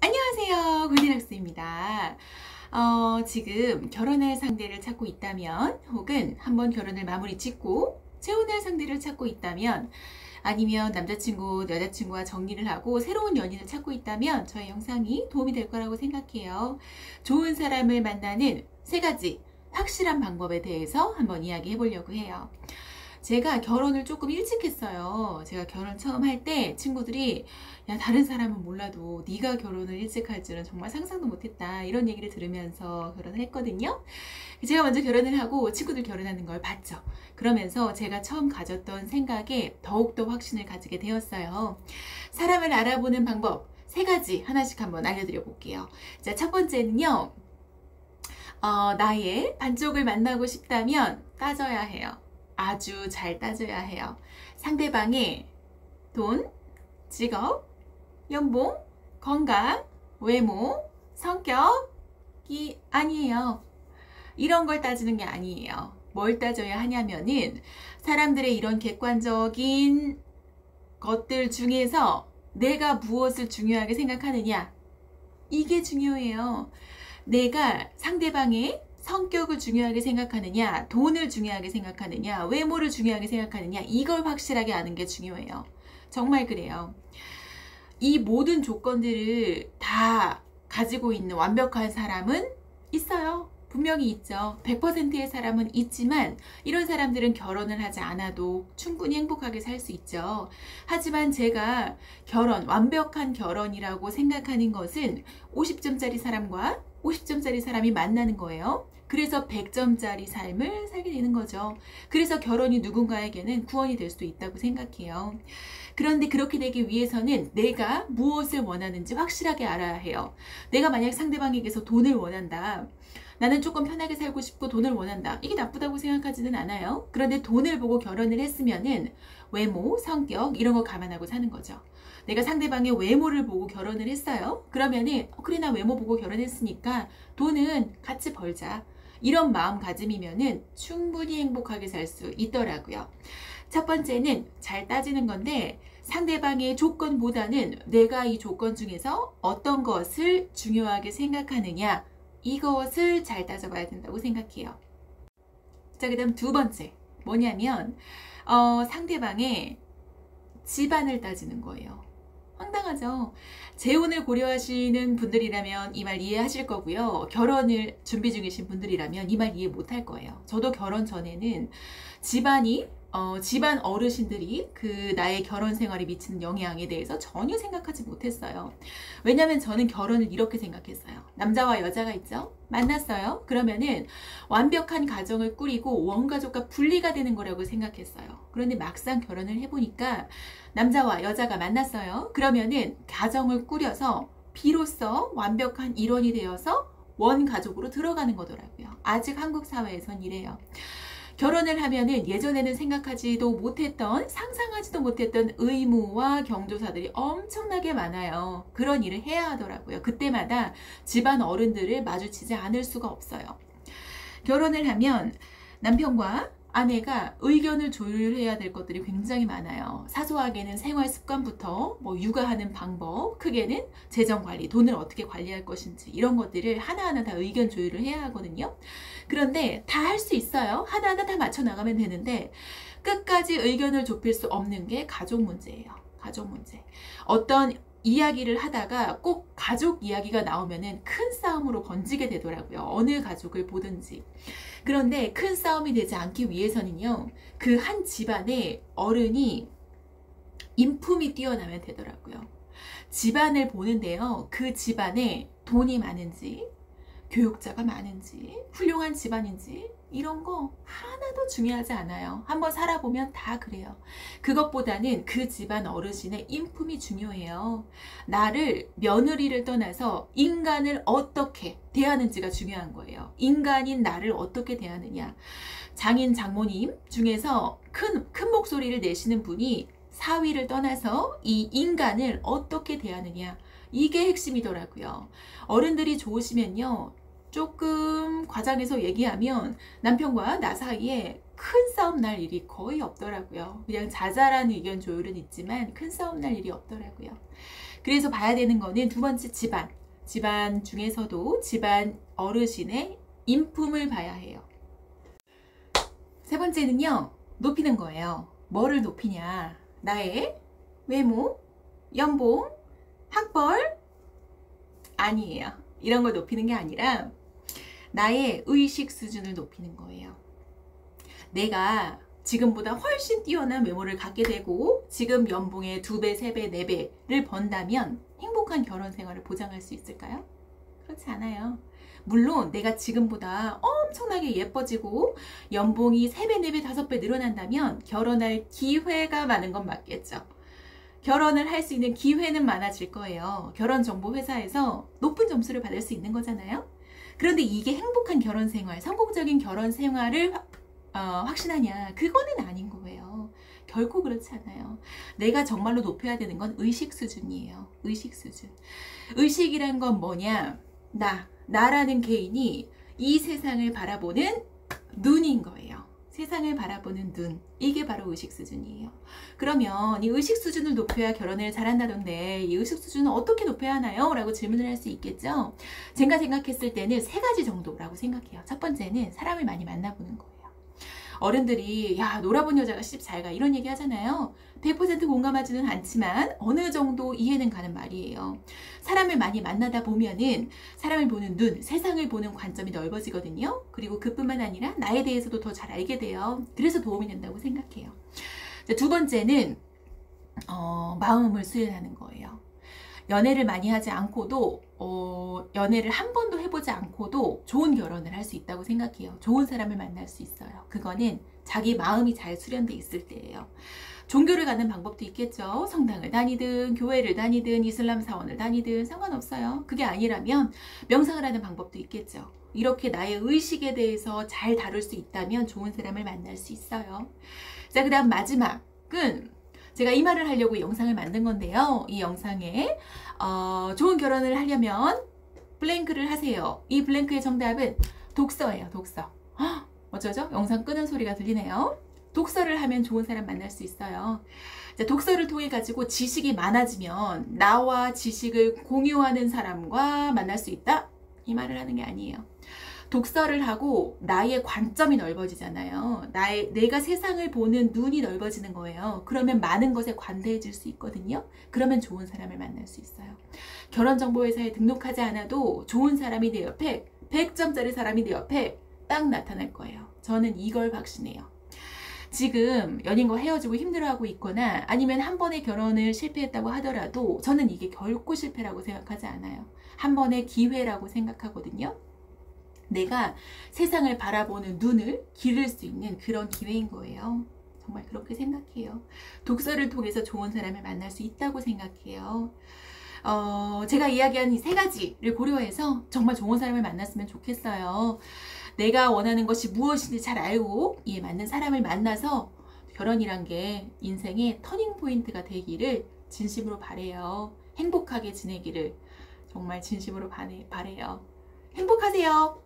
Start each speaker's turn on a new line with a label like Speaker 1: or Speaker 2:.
Speaker 1: 안녕하세요. 고진학수입니다. 지금 결혼할 상대를 찾고 있다면, 혹은 한번 결혼을 마무리 짓고 재혼할 상대를 찾고 있다면, 아니면 남자친구, 여자친구와 정리를 하고 새로운 연인을 찾고 있다면 저의 영상이 도움이 될 거라고 생각해요. 좋은 사람을 만나는 3가지 확실한 방법에 대해서 한번 이야기해 보려고 해요. 제가 결혼을 조금 일찍 했어요. 제가 결혼 처음 할 때 친구들이 야, 다른 사람은 몰라도 네가 결혼을 일찍 할 줄은 정말 상상도 못했다, 이런 얘기를 들으면서 결혼을 했거든요. 제가 먼저 결혼을 하고 친구들 결혼하는 걸 봤죠. 그러면서 제가 처음 가졌던 생각에 더욱더 확신을 가지게 되었어요. 사람을 알아보는 방법 3가지 하나씩 한번 알려드려 볼게요. 자, 첫 번째는요, 나의 반쪽을 만나고 싶다면 따져야 해요. 아주 잘 따져야 해요. 상대방의 돈, 직업, 연봉, 건강, 외모, 성격이 아니에요. 이런 걸 따지는 게 아니에요. 뭘 따져야 하냐면은 사람들의 이런 객관적인 것들 중에서 내가 무엇을 중요하게 생각하느냐, 이게 중요해요. 내가 상대방의 성격을 중요하게 생각하느냐, 돈을 중요하게 생각하느냐, 외모를 중요하게 생각하느냐, 이걸 확실하게 아는 게 중요해요. 정말 그래요. 이 모든 조건들을 다 가지고 있는 완벽한 사람은 있어요. 분명히 있죠. 100%의 사람은 있지만 이런 사람들은 결혼을 하지 않아도 충분히 행복하게 살 수 있죠. 하지만 제가 완벽한 결혼이라고 생각하는 것은 50점짜리 사람과 50점짜리 사람이 만나는 거예요. 그래서 100점짜리 삶을 살게 되는 거죠. 그래서 결혼이 누군가에게는 구원이 될 수도 있다고 생각해요. 그런데 그렇게 되기 위해서는 내가 무엇을 원하는지 확실하게 알아야 해요. 내가 만약 상대방에게서 돈을 원한다, 나는 조금 편하게 살고 싶고 돈을 원한다, 이게 나쁘다고 생각하지는 않아요. 그런데 돈을 보고 결혼을 했으면은 외모, 성격 이런 거 감안하고 사는 거죠. 내가 상대방의 외모를 보고 결혼을 했어요. 그러면은 그래, 나 외모 보고 결혼했으니까 돈은 같이 벌자, 이런 마음가짐이면은 충분히 행복하게 살 수 있더라고요. 첫 번째는 잘 따지는 건데, 상대방의 조건보다는 내가 이 조건 중에서 어떤 것을 중요하게 생각하느냐, 이것을 잘 따져봐야 된다고 생각해요. 자, 그 다음 2번째 뭐냐면 상대방의 집안을 따지는 거예요. 황당하죠? 재혼을 고려하시는 분들이라면 이 말 이해하실 거고요. 결혼을 준비 중이신 분들이라면 이 말 이해 못할 거예요. 저도 결혼 전에는 집안 어르신들이 나의 결혼 생활에 미치는 영향에 대해서 전혀 생각하지 못했어요. 왜냐면 저는 결혼을 이렇게 생각했어요. 남자와 여자가 있죠? 만났어요? 그러면은 완벽한 가정을 꾸리고 원가족과 분리가 되는 거라고 생각했어요. 그런데 막상 결혼을 해보니까 남자와 여자가 만났어요. 그러면은 가정을 꾸려서 비로소 완벽한 일원이 되어서 원가족으로 들어가는 거더라고요. 아직 한국 사회에선 이래요. 결혼을 하면은 예전에는 생각하지도 못했던, 상상하지도 못했던 의무와 경조사들이 엄청나게 많아요. 그런 일을 해야 하더라고요. 그때마다 집안 어른들을 마주치지 않을 수가 없어요. 결혼을 하면 남편과 아내가 의견을 조율해야 될 것들이 굉장히 많아요. 사소하게는 생활 습관부터 육아하는 방법, 크게는 재정 관리, 돈을 어떻게 관리할 것인지, 이런 것들을 하나하나 다 의견 조율을 해야 하거든요. 그런데 다 할 수 있어요. 하나하나 다 맞춰 나가면 되는데 끝까지 의견을 좁힐 수 없는 게 가족 문제예요. 가족 문제. 어떤 이야기를 하다가 꼭 가족 이야기가 나오면은 큰 싸움으로 번지게 되더라고요. 어느 가족을 보든지. 그런데 큰 싸움이 되지 않기 위해서는요, 그 한 집안의 어른이 인품이 뛰어나면 되더라고요. 집안을 보는데요, 그 집안에 돈이 많은지, 교육자가 많은지, 훌륭한 집안인지, 이런 거 하나도 중요하지 않아요. 한번 살아보면 다 그래요. 그것보다는 그 집안 어르신의 인품이 중요해요. 며느리를 떠나서 인간을 어떻게 대하는지가 중요한 거예요. 인간인 나를 어떻게 대하느냐. 장인 장모님 중에서 큰 목소리를 내시는 분이 사위를 떠나서 이 인간을 어떻게 대하느냐, 이게 핵심이더라고요. 어른들이 좋으시면요, 조금 과장해서 얘기하면 남편과 나 사이에 큰 싸움 날 일이 거의 없더라고요. 그냥 자잘한 의견 조율은 있지만 큰 싸움 날 일이 없더라고요. 그래서 봐야 되는 거는 두 번째 집안. 집안 중에서도 집안 어르신의 인품을 봐야 해요. 세 번째는요, 높이는 거예요. 뭐를 높이냐? 나의 외모, 연봉, 학벌? 아니에요. 이런 걸 높이는 게 아니라 나의 의식 수준을 높이는 거예요. 내가 지금보다 훨씬 뛰어난 외모를 갖게 되고 지금 연봉의 2배, 3배, 4배를 번다면 행복한 결혼 생활을 보장할 수 있을까요? 그렇지 않아요. 물론 내가 지금보다 엄청나게 예뻐지고 연봉이 3배, 4배, 5배 늘어난다면 결혼할 기회가 많은 건 맞겠죠. 결혼을 할 수 있는 기회는 많아질 거예요. 결혼정보회사에서 높은 점수를 받을 수 있는 거잖아요. 그런데 이게 행복한 결혼 생활, 성공적인 결혼 생활을 확신하냐? 그거는 아닌 거예요. 결코 그렇지 않아요. 내가 정말로 높여야 되는 건 의식 수준이에요. 의식 수준. 의식이란 건 뭐냐? 나라는 개인이 이 세상을 바라보는 눈인 거예요. 세상을 바라보는 눈. 이게 바로 의식 수준이에요. 그러면 이 의식 수준을 높여야 결혼을 잘한다던데 이 의식 수준은 어떻게 높여야 하나요? 라고 질문을 할 수 있겠죠. 제가 생각했을 때는 3가지 정도라고 생각해요. 첫 번째는 사람을 많이 만나보는 거예요. 어른들이 야 놀아본 여자가 시집 잘 가 이런 얘기 하잖아요. 100% 공감하지는 않지만 어느 정도 이해는 가는 말이에요. 사람을 많이 만나다 보면은 사람을 보는 눈, 세상을 보는 관점이 넓어지거든요. 그리고 그뿐만 아니라 나에 대해서도 더 잘 알게 돼요. 그래서 도움이 된다고 생각해요. 두 번째는 마음을 수련하는 거예요. 연애를 많이 하지 않고도 연애를 한 번도 해보지 않고도 좋은 결혼을 할 수 있다고 생각해요. 좋은 사람을 만날 수 있어요. 그거는 자기 마음이 잘 수련돼 있을 때예요. 종교를 가는 방법도 있겠죠. 성당을 다니든 교회를 다니든 이슬람 사원을 다니든 상관없어요. 그게 아니라면 명상을 하는 방법도 있겠죠. 이렇게 나의 의식에 대해서 잘 다룰 수 있다면 좋은 사람을 만날 수 있어요. 자, 그 다음 마지막은 제가 이 말을 하려고 영상을 만든 건데요. 이 영상에 좋은 결혼을 하려면 블랭크를 하세요. 이 블랭크의 정답은 독서예요. 독서. 어쩌죠? 영상 끄는 소리가 들리네요. 독서를 하면 좋은 사람 만날 수 있어요. 자, 독서를 통해 가지고 지식이 많아지면 나와 지식을 공유하는 사람과 만날 수 있다? 이 말을 하는 게 아니에요. 독서를 하고 나의 관점이 넓어지잖아요. 내가 세상을 보는 눈이 넓어지는 거예요. 그러면 많은 것에 관대해질 수 있거든요. 그러면 좋은 사람을 만날 수 있어요. 결혼정보회사에 등록하지 않아도 좋은 사람이 내 옆에 100점짜리 사람이 내 옆에 딱 나타날 거예요. 저는 이걸 확신해요. 지금 연인과 헤어지고 힘들어하고 있거나 아니면 한 번의 결혼을 실패했다고 하더라도 저는 이게 결코 실패라고 생각하지 않아요. 한 번의 기회라고 생각하거든요. 내가 세상을 바라보는 눈을 기를 수 있는 그런 기회인 거예요. 정말 그렇게 생각해요. 독서를 통해서 좋은 사람을 만날 수 있다고 생각해요. 제가 이야기한 이 3가지를 고려해서 정말 좋은 사람을 만났으면 좋겠어요. 내가 원하는 것이 무엇인지 잘 알고 이에 맞는 사람을 만나서 결혼이란 게 인생의 터닝 포인트가 되기를 진심으로 바래요. 행복하게 지내기를 정말 진심으로 바래요. 행복하세요.